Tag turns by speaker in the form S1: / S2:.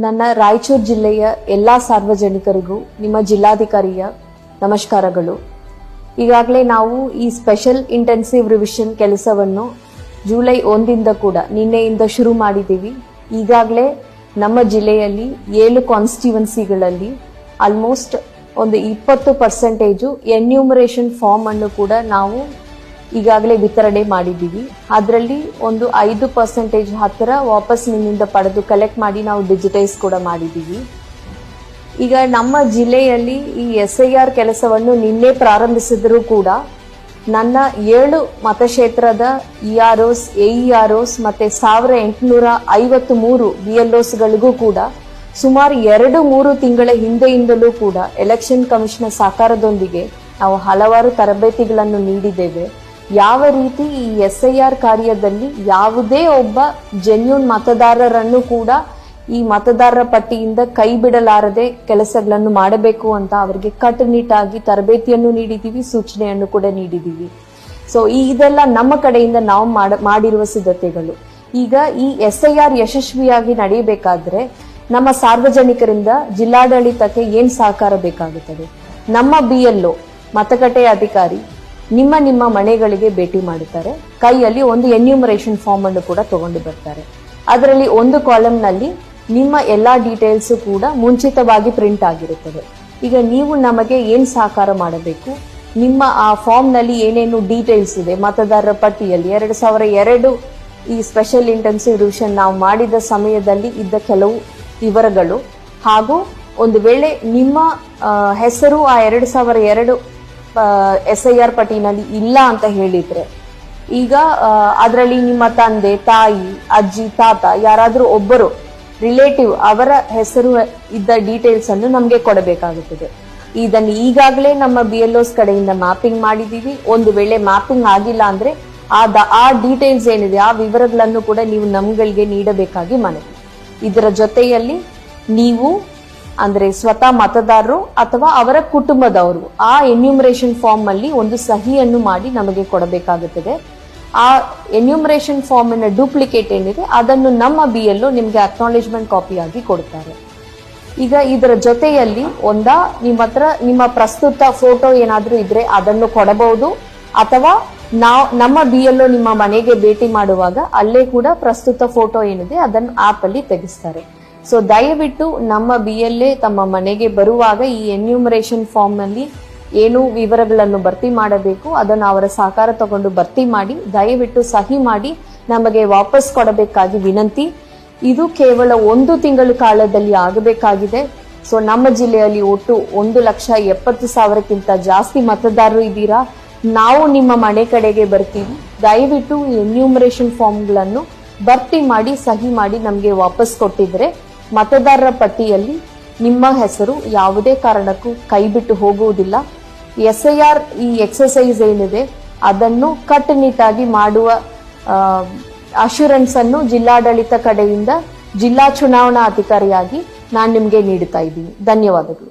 S1: ನನ್ನ ರಾಯಚೂರು ಜಿಲ್ಲೆಯ ಎಲ್ಲ ಸಾರ್ವಜನಿಕರಿಗೂ ನಿಮ್ಮ ಜಿಲ್ಲಾಧಿಕಾರಿಯ ನಮಸ್ಕಾರಗಳು. ಈಗಾಗಲೇ ನಾವು ಈ ಸ್ಪೆಷಲ್ ಇಂಟೆನ್ಸಿವ್ ರಿವಿಷನ್ ಕೆಲಸವನ್ನು ಜುಲೈ 1 ಕೂಡ ನಿನ್ನೆಯಿಂದ ಶುರು ಮಾಡಿದ್ದೀವಿ. ಈಗಾಗಲೇ ನಮ್ಮ ಜಿಲ್ಲೆಯಲ್ಲಿ 7 ಕಾನ್ಸ್ಟಿಟ್ಯೂನ್ಸಿಗಳಲ್ಲಿ ಆಲ್ಮೋಸ್ಟ್ ಒಂದು 20% ಎನ್ಯೂಮರೇಷನ್ ಫಾರ್ಮ್ ಅನ್ನು ಕೂಡ ನಾವು ಈಗಾಗಲೇ ವಿತರಣೆ ಮಾಡಿದ್ದೀವಿ. ಅದರಲ್ಲಿ ಒಂದು 5% ಹತ್ತಿರ ವಾಪಸ್ ನಿಮ್ಮಿಂದ ಪಡೆದು ಕಲೆಕ್ಟ್ ಮಾಡಿ ನಾವು ಡಿಜಿಟೈಸ್ ಕೂಡ ಮಾಡಿದ್ದೀವಿ. ಈಗ ನಮ್ಮ ಜಿಲ್ಲೆಯಲ್ಲಿ ಈ SIR ಕೆಲಸವನ್ನು ನಿನ್ನೆ ಪ್ರಾರಂಭಿಸಿದರೂ ಕೂಡ ನನ್ನ 7 ಮತಕ್ಷೇತ್ರದ EROs, AEROs ಮತ್ತೆ 1853 BLOsಗಳಿಗೂ ಕೂಡ ಸುಮಾರು 2-3 ತಿಂಗಳ ಹಿಂದೆಯಿಂದಲೂ ಕೂಡ ಎಲೆಕ್ಷನ್ ಕಮಿಷನ್ ಸಹಕಾರದೊಂದಿಗೆ ನಾವು ಹಲವಾರು ತರಬೇತಿಗಳನ್ನು ನೀಡಿದ್ದೇವೆ. ಯಾವ ರೀತಿ ಈ SIR ಕಾರ್ಯದಲ್ಲಿ ಯಾವುದೇ ಒಬ್ಬ ಜೆನ್ಯೂನ್ ಮತದಾರರನ್ನು ಕೂಡ ಈ ಮತದಾರರ ಪಟ್ಟಿಯಿಂದ ಕೈ ಬಿಡಲಾರದೆ ಕೆಲಸಗಳನ್ನು ಮಾಡಬೇಕು ಅಂತ ಅವರಿಗೆ ಕಟ್ಟುನಿಟ್ಟಾಗಿ ತರಬೇತಿಯನ್ನು ನೀಡಿದ್ದೀವಿ, ಸೂಚನೆಯನ್ನು ಕೂಡ ನೀಡಿದ್ದೀವಿ. ಸೊ ಇದೆಲ್ಲ ನಮ್ಮ ಕಡೆಯಿಂದ ನಾವು ಮಾಡಿರುವ ಸಿದ್ಧತೆಗಳು. ಈಗ ಈ SIR ಯಶಸ್ವಿಯಾಗಿ ನಡೆಯಬೇಕಾದ್ರೆ ನಮ್ಮ ಸಾರ್ವಜನಿಕರಿಂದ ಜಿಲ್ಲಾಡಳಿತಕ್ಕೆ ಏನ್ ಸಹಕಾರ ಬೇಕಾಗುತ್ತದೆ? ನಮ್ಮ BLO ಮತಗಟ್ಟೆ ಅಧಿಕಾರಿ ನಿಮ್ಮ ಮನೆಗಳಿಗೆ ಭೇಟಿ ಮಾಡುತ್ತಾರೆ. ಕೈಯಲ್ಲಿ ಒಂದು ಎನ್ಯೂಮರೇಷನ್ ಫಾರ್ಮ್ ಅನ್ನು ಕೂಡ ತಗೊಂಡು ಬರ್ತಾರೆ. ಅದರಲ್ಲಿ ಒಂದು ಕಾಲಮ್ ನಲ್ಲಿ ನಿಮ್ಮ ಎಲ್ಲಾ ಡೀಟೇಲ್ಸ್ ಕೂಡ ಮುಂಚಿತವಾಗಿ ಪ್ರಿಂಟ್ ಆಗಿರುತ್ತದೆ. ಈಗ ನೀವು ನಮಗೆ ಏನ್ ಸಹಕಾರ ಮಾಡಬೇಕು? ನಿಮ್ಮ ಆ ಫಾರ್ಮ್ ನಲ್ಲಿ ಏನೇನು ಡೀಟೇಲ್ಸ್ ಇದೆ ಮತದಾರರ ಪಟ್ಟಿಯಲ್ಲಿ 2002 ಈ ಸ್ಪೆಷಲ್ ಇಂಟೆನ್ಸಿವ್ ರಿವಿಷನ್ ನಾವು ಮಾಡಿದ ಸಮಯದಲ್ಲಿ ಇದ್ದ ಕೆಲವು ವಿವರಗಳು, ಹಾಗೂ ಒಂದು ವೇಳೆ ನಿಮ್ಮ ಹೆಸರು ಆ 2002 SIR ಪಟ್ಟಿನಲ್ಲಿ ಇಲ್ಲ ಅಂತ ಹೇಳಿದ್ರೆ, ಈಗ ಅದರಲ್ಲಿ ನಿಮ್ಮ ತಂದೆ, ತಾಯಿ, ಅಜ್ಜಿ, ತಾತ ಯಾರಾದ್ರೂ ಒಬ್ಬರು ರಿಲೇಟಿವ್ ಅವರ ಹೆಸರು ಇದ್ದ ಡೀಟೇಲ್ಸ್ ಅನ್ನು ನಮಗೆ ಕೊಡಬೇಕಾಗುತ್ತದೆ. ಇದನ್ನು ಈಗಾಗಲೇ ನಮ್ಮ BLOs ಕಡೆಯಿಂದ ಮ್ಯಾಪಿಂಗ್ ಮಾಡಿದೀವಿ. ಒಂದು ವೇಳೆ ಮ್ಯಾಪಿಂಗ್ ಆಗಿಲ್ಲ ಅಂದ್ರೆ ಆ ಡೀಟೇಲ್ಸ್ ಏನಿದೆ ಆ ವಿವರಗಳನ್ನು ಕೂಡ ನೀವು ನಮ್ಗಳಿಗೆ ನೀಡಬೇಕಾಗಿ ಮನವಿ. ಇದರ ಜೊತೆಯಲ್ಲಿ ನೀವು ಅಂದ್ರೆ ಸ್ವತಃ ಮತದಾರರು ಅಥವಾ ಅವರ ಕುಟುಂಬದವರು ಆ ಎನ್ಯೂಮರೇಷನ್ ಫಾರ್ಮ್ ಅಲ್ಲಿ ಒಂದು ಸಹಿಯನ್ನು ಮಾಡಿ ನಮಗೆ ಕೊಡಬೇಕಾಗುತ್ತದೆ. ಆ ಎನ್ಯೂಮರೇಷನ್ ಫಾರ್ಮ್ ನ ಡೂಪ್ಲಿಕೇಟ್ ಏನಿದೆ ಅದನ್ನು ನಮ್ಮ BLO ನಿಮ್ಗೆ ಅಕ್ನಾಲೇಜ್ಮೆಂಟ್ ಕಾಪಿ ಆಗಿ ಕೊಡ್ತಾರೆ. ಈಗ ಇದರ ಜೊತೆಯಲ್ಲಿ ನಿಮ್ಮ ಪ್ರಸ್ತುತ ಫೋಟೋ ಏನಾದ್ರೂ ಇದ್ರೆ ಅದನ್ನು ಕೊಡಬಹುದು, ಅಥವಾ ನಮ್ಮ BLO ನಿಮ್ಮ ಮನೆಗೆ ಭೇಟಿ ಮಾಡುವಾಗ ಅಲ್ಲೇ ಕೂಡ ಪ್ರಸ್ತುತ ಫೋಟೋ ಏನಿದೆ ಅದನ್ನು ಆಪ್ ಅಲ್ಲಿ ತೆಗೆಸ್ತಾರೆ. ಸೊ ದಯವಿಟ್ಟು ನಮ್ಮ BLA ತಮ್ಮ ಮನೆಗೆ ಬರುವಾಗ ಈ ಎನ್ಯೂಮರೇಷನ್ ಫಾರ್ಮ್ ನಲ್ಲಿ ಏನು ವಿವರಗಳನ್ನು ಭರ್ತಿ ಮಾಡಬೇಕು ಅದನ್ನು ಅವರ ಸಹಕಾರ ತಗೊಂಡು ಭರ್ತಿ ಮಾಡಿ ದಯವಿಟ್ಟು ಸಹಿ ಮಾಡಿ ನಮಗೆ ವಾಪಸ್ ಕೊಡಬೇಕಾಗಿ ವಿನಂತಿ. ಇದು ಕೇವಲ 1 ತಿಂಗಳ ಕಾಲದಲ್ಲಿ ಆಗಬೇಕಾಗಿದೆ. ಸೊ ನಮ್ಮ ಜಿಲ್ಲೆಯಲ್ಲಿ ಒಟ್ಟು 1,70,000ಕ್ಕಿಂತ ಜಾಸ್ತಿ ಮತದಾರರು ಇದ್ದೀರಾ. ನಾವು ನಿಮ್ಮ ಮನೆ ಕಡೆಗೆ ಬರ್ತೀವಿ. ದಯವಿಟ್ಟು ಎನ್ಯೂಮರೇಷನ್ ಫಾರ್ಮ್ಗಳನ್ನು ಭರ್ತಿ ಮಾಡಿ ಸಹಿ ಮಾಡಿ ನಮಗೆ ವಾಪಸ್ ಕೊಟ್ಟಿದ್ರೆ ಮತದಾರರ ಪಟ್ಟಿಯಲ್ಲಿ ನಿಮ್ಮ ಹೆಸರು ಯಾವುದೇ ಕಾರಣಕ್ಕೂ ಕೈಬಿಟ್ಟು ಹೋಗುವುದಿಲ್ಲ. SIR ಈ ಎಕ್ಸರ್ಸೈಸ್ ಏನಿದೆ ಅದನ್ನು ಕಟ್ಟುನಿಟ್ಟಾಗಿ ಮಾಡುವ ಅಶ್ಯೂರೆನ್ಸ್ ಅನ್ನು ಜಿಲ್ಲಾಡಳಿತ ಕಡೆಯಿಂದ ಜಿಲ್ಲಾ ಚುನಾವಣಾ ಅಧಿಕಾರಿಯಾಗಿ ನಾನು ನಿಮಗೆ ನೀಡುತ್ತಾ ಇದ್ದೀನಿ. ಧನ್ಯವಾದಗಳು.